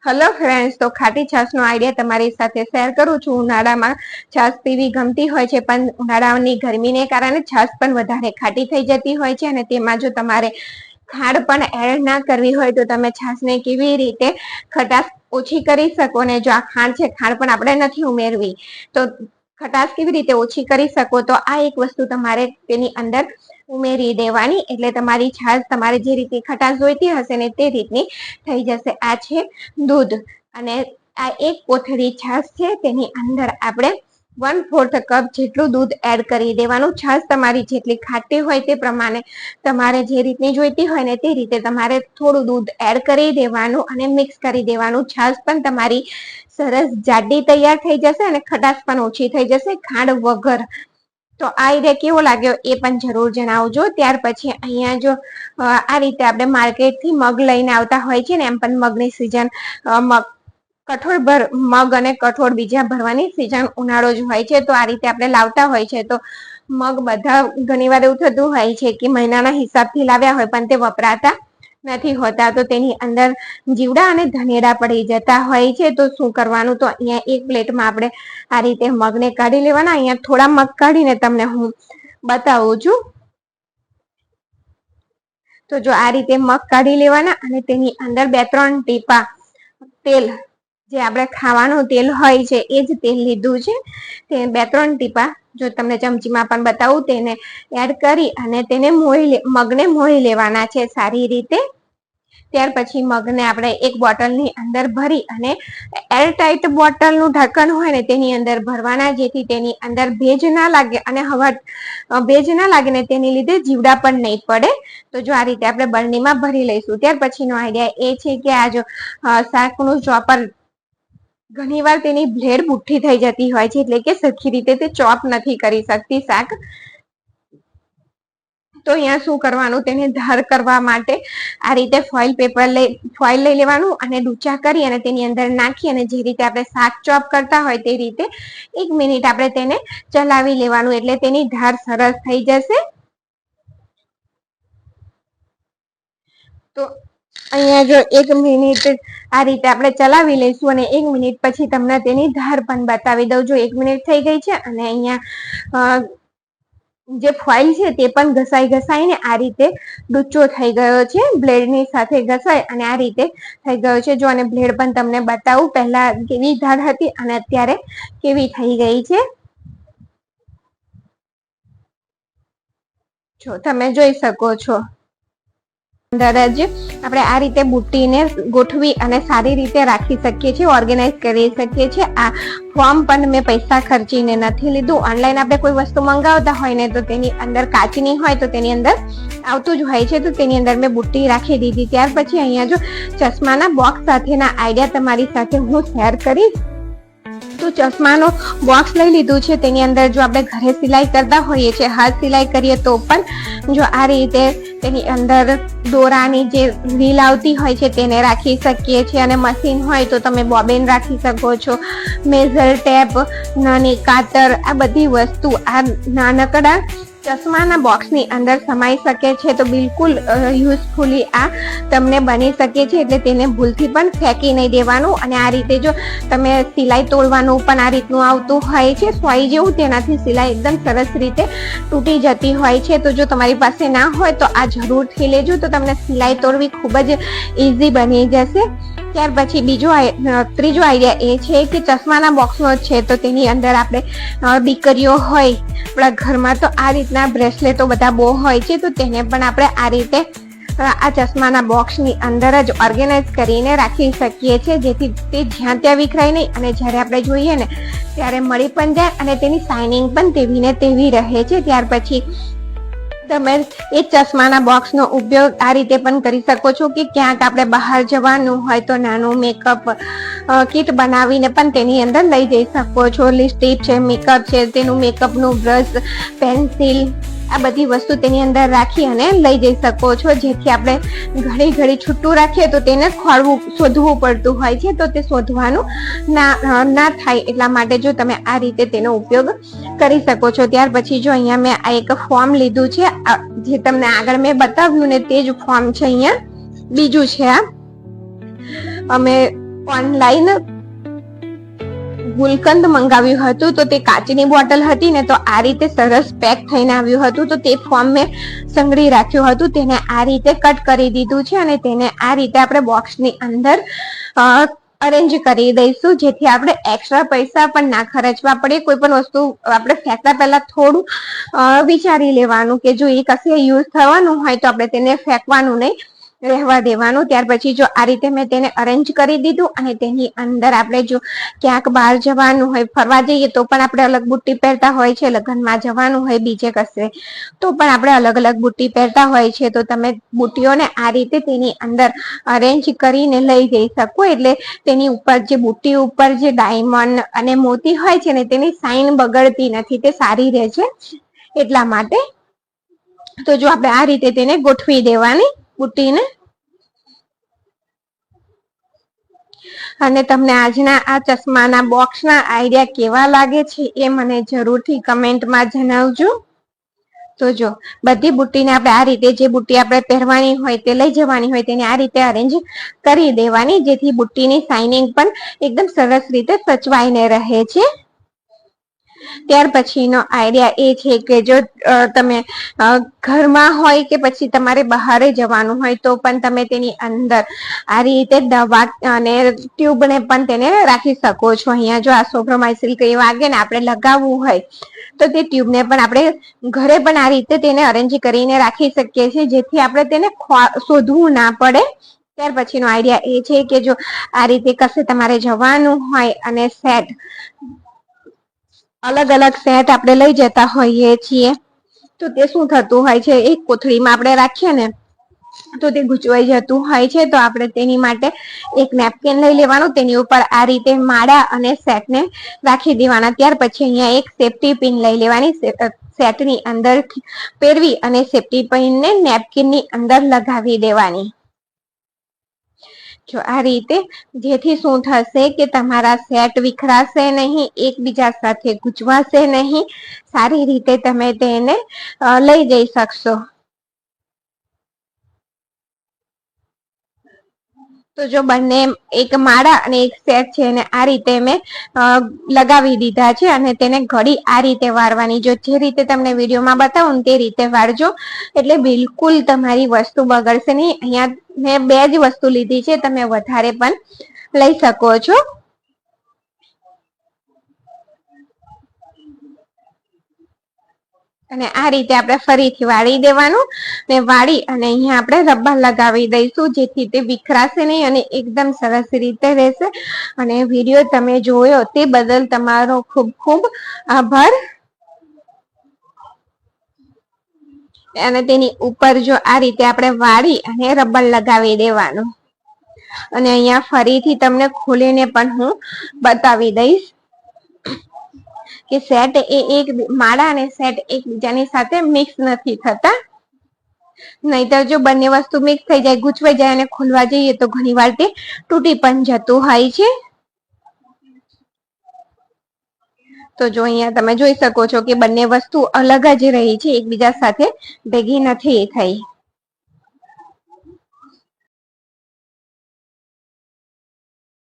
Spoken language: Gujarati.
હેલો ફ્રેન્ડ્સ, તો ખાટી છાશનો આઈડિયા તમારી સાથે શેર કરું છું। ઉનાળામાં છાશ પીવી ગમતી હોય છે, પણ ઉનાળાની ગરમીને કારણે છાશ પણ વધારે ખાટી થઈ જતી હોય છે અને તેમાં જો તમારે ખાંડ પણ એડ ના કરવી હોય તો તમે છાશને કેવી રીતે ખટાશ ઓછી કરી શકો। ને જો આ ખાંડ છે, ખાંડ પણ આપણે નથી ઉમેરવી તો ખટાશ કેવી રીતે ઓછી કરી શકો, તો આ એક વસ્તુ તમારે તેની અંદર ઉમેરી દેવાની, એટલે તમારી છાશ તમારે જે રીતે ખટાશ જોઈતી હશે ને તે રીતની થઈ જશે। આ છે દૂધ અને આ એક કોથળી છાશ છે, તેની અંદર આપણે 1/4 કપ જેટલું દૂધ એડ કરી દેવાનું। છાશ તમારી જેટલી ખાટી હોય તે પ્રમાણે તમારે જે રીતની જોઈતી હોય ને તે રીતે તમારે થોડું દૂધ એડ કરી દેવાનું અને મિક્સ કરી દેવાનું। છાશ પણ તમારી સરસ જાડી તૈયાર થઈ જશે અને ખટાશ પણ ઓછી થઈ જશે ખાંડ વગર। તો આ આઈડિયા કેવો લાગ્યો એ પણ જરૂર જણાવજો। ત્યાર પછી અહીંયા જો આ રીતે આપણે માર્કેટથી મગ લઈને આવતા હોય છે ને, એમ પણ મગની સિઝન કઠોળ મગ અને કઠોળ બીજા ભરવાની સિઝન ઉનાળો જ હોય છે, તો આ રીતે આપણે લાવતા હોય છે। તો મગ બધા ઘણી વાર એવું થતું હોય છે કે મહિનાના હિસાબથી લાવ્યા હોય પણ તે વપરાતા નથી હોતા, તો તેની અંદર જીવડા અને ધનેડા પડી જતા હોય છે। તો શું કરવાનું, તો અહીંયા એક પ્લેટમાં આપણે આ રીતે મગને કાઢી લેવાના। અહીંયા થોડા મગ કાઢીને તમને હું બતાવું છું। તો જો આ રીતે મગ કાઢી લેવાના અને તેની અંદર 2-3 ટીપા તેલ, જે આપણે ખાવાનું તેલ હોય છે એ જ તેલ લીધું છે, તે 2-3 ટીપા જો તમને ચમચીમાં પણ બતાવું તેને એડ કરી અને તેને મગને મોળી લેવાના છે સારી રીતે। ત્યાર પછી મગને આપણે એક બોટલની અંદર ભરી અને એરટાઈટ બોટલનું ઢક્કન હોય ને તેની અંદર ભરવાના, જેથી તેની અંદર ભેજ ના લાગે અને ભેજ ના લાગે ને તેની લીધે જીવડા પણ નહીં પડે। તો જો આ રીતે આપણે બરણીમાં ભરી લઈશું। ત્યાર પછીનો આઈડિયા એ છે કે આ જો શાકનું ચોપર, ઘણી વાર તેની બ્લેડ બુઠ્ઠી થઈ જતી હોય છે, એટલે કે સરખી રીતે તે ચોપ નથી કરી શકતી શાક। તો અહીંયા શું કરવાનું, તેને ધાર કરવા માટે આ રીતે ફોઇલ લઈ લેવાનું અને ડૂચા કરી અને તેની અંદર નાખી અને જે રીતે આપણે શાક ચોપ કરતા હોય તે રીતે 1 મિનિટ આપણે તેને ચલાવી લેવાનું, એટલે તેની ધાર સરસ થઈ જશે। તો અહીંયા જો 1 મિનિટ આ રીતે આપણે ચલાવી લઈશું અને 1 મિનિટ પછી તમને તેની ધાર પણ બતાવી દઉં। જો 1 મિનિટ થઈ ગઈ છે અને અહીંયા જે ફોઇલ છે તે પણ ઘસાઈને આ રીતે ડૂચો થઈ ગયો છે, બ્લેડની સાથે ઘસાય અને આ રીતે થઈ ગયો છે। જો અને બ્લેડ પણ તમને બતાવું, પહેલા કેવી ધાર હતી અને અત્યારે કેવી થઈ ગઈ છે, જો તમે જોઈ શકો છો। અંદર જ આપણે આ રીતે બુટ્ટીને ગોઠવી અને સારી રીતે રાખી શકીએ છીએ, ઓર્ગેનાઇઝ કરી શકીએ છીએ। આ ફોર્મ પણ મેં પૈસા ખર્ચીને નથી લીધું। ઓનલાઈન આપણે કોઈ વસ્તુ મંગાવતા હોય ને તો તેની અંદર કાચની હોય તો તેની અંદર આવતું જ હોય છે, તો તેની અંદર મેં બુટ્ટી રાખી દીધી। ત્યાર પછી અહીંયા જો ચશ્માના બોક્સ સાથેના આઈડિયા તમારી સાથે હું શેર કરીશ। તો ચશ્માનો બોક્સ લઈ લીધું છે, તેની અંદર જો આપણે ઘરે સિલાઈ કરતા હોઈએ છીએ, હાથ સિલાઈ કરીએ તો પણ જો આ રીતે તેની અંદર દોરાની જે રીલ આવતી હોય છે તેને રાખી શકીએ છીએ, અને મશીન હોય તો તમે બોબિન રાખી શકો છો। મેઝર ટેપ, નાની કાતર, આ બધી વસ્તુ આ નાનકડા ચશ્માના બોક્સની અંદર સમાઈ શકે છે। તો બિલકુલ યુઝફુલી આ તમને બની શકે છે, એટલે તેને ભૂલથી પણ ફેંકી નહીં દેવાનું। અને આ રીતે જો તમે સિલાઈ તોડવાનું પણ આ રીતનું આવતું હોય છે, સોય જેવું, તેનાથી સિલાઈ એકદમ સરસ રીતે તૂટી જતી હોય છે। તો જો તમારી પાસે ના હોય તો આ જરૂરથી લેજો, તો તમને સિલાઈ તોડવી ખૂબ જ ઇઝી બની જશે। ત્યાર પછી ત્રીજો આઈડિયા એ છે કે ચશ્માના બોક્સનો છે, તો તેની અંદર આપણે દીકરીઓ હોય આપણા ઘરમાં તો આ રીતના બ્રેસલેટો બધા બહુ હોય છે, તો તેને પણ આપણે આ રીતે આ ચશ્માના બોક્સની અંદર જ ઓર્ગેનાઇઝ કરીને રાખી શકીએ છીએ, જેથી તે જ્યાં ત્યાં વિખરાય નહીં અને જ્યારે આપણે જોઈએ ને ત્યારે મળી પણ જાય અને તેની શાઇનિંગ પણ તેવી ને તેવી રહે છે। ત્યાર પછી તમે એ ચશ્માના બોક્સનો ઉપયોગ આ રીતે પણ કરી શકો છો કે ક્યાંક આપણે બહાર જવાનું હોય તો નાનું મેકઅપ કિટ બનાવીને પણ તેની અંદર લઈ જઈ શકો છો। લિપસ્ટિક છે, મેકઅપ છે, તેનું મેકઅપનું બ્રશ, પેન્સિલ, આ બધી વસ્તુ તેની અંદર રાખી અને લઈ જઈ શકો છો, જેથી આપણે ઘડી છૂટું રાખીએ તો તેને શોધવું પડતું હોય છે, તો તે શોધવાનું ના થાય એટલા માટે જો તમે આ રીતે તેનો ઉપયોગ કરી શકો છો। ત્યાર પછી જો અહીંયા મેં આ એક ફોર્મ લીધું છે, જે તમને આગળ મેં બતાવ્યું ને તે જ ફોર્મ છે, અહીંયા બીજું છે। આ અમે ઓનલાઈન ગુલકંદ મંગાવ્યું હતું તો તે કાચની બોટલ હતી ને, તો આ રીતે સરસ પેક થઈને આવ્યું હતું. તો તે ફોર્મ મેં સંઘરી રાખ્યું હતું, તેને આ રીતે કટ કરી દીધું છે અને તેને આ રીતે આપણે બોક્સની અંદર અરેન્જ કરી દઈશું, જેથી આપણે એક્સ્ટ્રા પૈસા પણ ના ખર્ચવા પડે. કોઈ પણ વસ્તુ આપણે ફેંકતા પહેલા થોડું વિચારી લેવાનું કે જો એ કશે યુઝ થવાનું હોય તો આપણે તેને ફેંકવાનું નહીં, રહેવા દેવાનું. ત્યાર પછી જો આ રીતે મેં તેને અરેન્જ કરી દીધું અને તેની અંદર આપણે જો ક્યાંક બહાર જવાનું હોય, ફરવા જઈએ તો પણ આપણે અલગ બુટ્ટી પહેરતા હોય છે, લગ્નમાં જવાનું હોય બીજે કશે તો પણ આપણે અલગ અલગ બુટ્ટી પહેરતા હોય છે. તો તમે બુટ્ટીઓને આ રીતે તેની અંદર અરેન્જ કરીને લઈ જઈ શકો, એટલે તેની ઉપર જે બુટ્ટી ઉપર જે ડાયમંડ અને મોતી હોય છે ને, તેની સાઈન બગડતી નથી, તે સારી રહે છે એટલા માટે. તો જો આપણે આ રીતે તેને ગોઠવી દેવાની બુટ્ટીને. અને તમને આજના આ ચશ્માના બોક્સના આઈડિયા કેવા લાગે છે એ મને જરૂરથી કમેન્ટમાં જણાવજો. તો જો બધી બુટ્ટીને આપણે આ રીતે, જે બુટ્ટી આપણે પહેરવાની હોય તે લઈ જવાની હોય તેને આ રીતે અરેન્જ કરી દેવાની, જેથી બુટ્ટીની શાઇનિંગ પણ એકદમ સરસ રીતે સચવાઈને રહે છે. ત્યાર પછીનો આઈડિયા એ છે કે જો તમે ઘરમાં હોય કે પછી તમારે બહાર જવાનું હોય તો પણ તમે તેની અંદર આ રીતે દવા અને ટ્યુબને પણ તેને રાખી શકો છો. અહીંયા જો આ સોબ્રોમાઇસિલ કે વાગે ને આપણે લગાવવું હોય તો તે ટ્યુબને પણ આપણે ઘરે પણ આ રીતે તેને અરેન્જ કરીને રાખી શકીએ છીએ, જેથી આપણે તેને શોધવું ના પડે. ત્યાર પછીનો આઈડિયા એ છે કે જો આ રીતે કશે તમારે જવાનું હોય અને સેટ અલગ અલગ સેટ આપણે લઈ જતા હોઈએ છીએ તો તે શું થતું હોય છે, એક કોથળીમાં આપણે રાખીએ ને તો તે ગૂંચવાઈ જતું હોય છે. તો આપણે તેની માટે એક નેપકિન લઈ લેવાનું, તેની ઉપર આ રીતે માળા અને સેટને રાખી દેવાના. ત્યાર પછી અહીંયા એક સેફ્ટી પિન લઈ લેવાની, સેટની અંદર પહેરવી અને સેફ્ટી પિનને નેપકિનની અંદર લગાવી દેવાની. જો આ રીતે, જેથી શું થશે કે તમારા સેટ વિખરાશે નહીં, એકબીજા સાથે ગૂંચવાશે નહીં, સારી રીતે તમે તેને લઈ જઈ શકશો. તો જો બંને એક માળા અને એક સેટ છે અને આ રીતે મેં લગાવી દીધા છે અને તેને ઘડી આ રીતે વાળવાની. જો જે રીતે તમને વિડીયોમાં બતાવું તે રીતે વાળજો, એટલે બિલકુલ તમારી વસ્તુ બગડશે નહીં. અહીંયા મેં 2 જ વસ્તુ લીધી છે, તમે વધારે પણ લઈ શકો છો. અને આ રીતે આપણે ફરીથી વાળી દેવાનું ને વાળી અને અહીંયા આપણે રબર લગાવી દઈશું, જેથી તે વિખરાશે નહીં અને એકદમ સરસ રીતે રહેશે. અને વિડીયો તમે જોયો તે બદલ તમારો ખૂબ ખૂબ આભાર. અને તેની ઉપર જો આ રીતે આપણે વાળી અને રબર લગાવી દેવાનું. અને અહીંયા ફરીથી તમને ખોલીને પણ હું બતાવી દઈશ કે સેટ એ એક માળા અને સેટ એકબીજાની સાથે મિક્સ નથી થતા. નહીતર જો બંને વસ્તુ મિક્સ થઈ જાય, ગૂંચવાઈ જાય અને ખોલવા જઈએ તો ઘણી વાર તે તૂટી પણ જતું હોય છે. તો જો અહીંયા તમે જોઈ શકો છો કે બંને વસ્તુ અલગ જ રહી છે, એકબીજા સાથે ભેગી નથી થઈ.